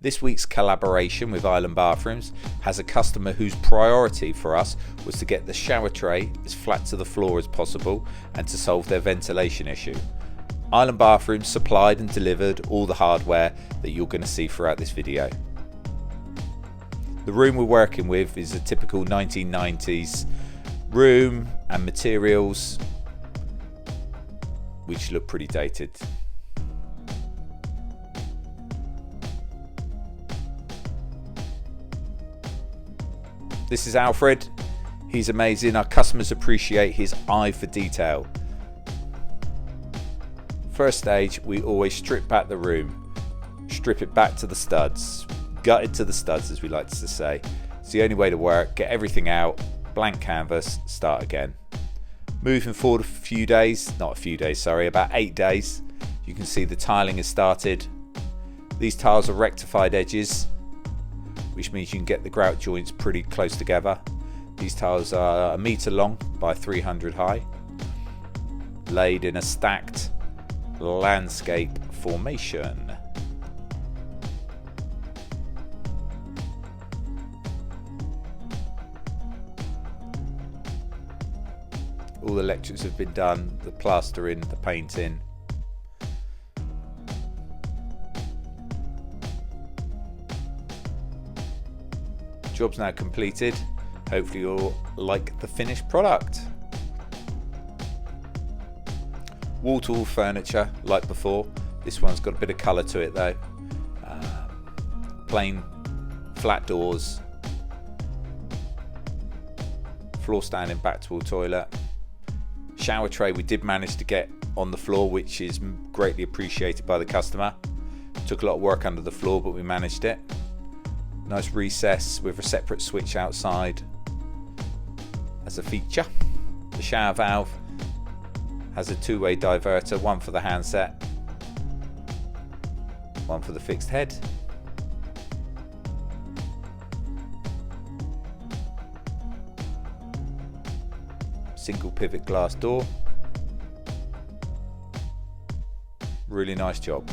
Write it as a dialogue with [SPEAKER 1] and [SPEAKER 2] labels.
[SPEAKER 1] This week's collaboration with Island Bathrooms has a customer whose priority for us was to get the shower tray as flat to the floor as possible and to solve their ventilation issue. Island Bathrooms supplied and delivered all the hardware that you're going to see throughout this video. The room we're working with is a typical 1990s room and materials which look pretty dated. This is Alfred. He's amazing. Our customers appreciate his eye for detail. First stage, we always strip back the room, strip it back to the studs, gut it to the studs as we like to say. It's the only way to work. Get everything out, blank canvas, start again. Moving forward about 8 days, you can see the tiling has started. These tiles are rectified edges, which means you can get the grout joints pretty close together. These tiles are 1 meter long by 300 high, laid in a stacked landscape formation. All the electrics have been done, the plastering, the painting. Job's now completed. Hopefully you'll like the finished product. Wall-to-wall furniture like before. This one's got a bit of colour to it though. Plain flat doors. Floor standing back to wall toilet. Shower tray we did manage to get on the floor, which is greatly appreciated by the customer. Took a lot of work under the floor, but we managed it. Nice recess with a separate switch outside as a feature. The shower valve has a two-way diverter, one for the handset, one for the fixed head. Single pivot glass door. Really nice job.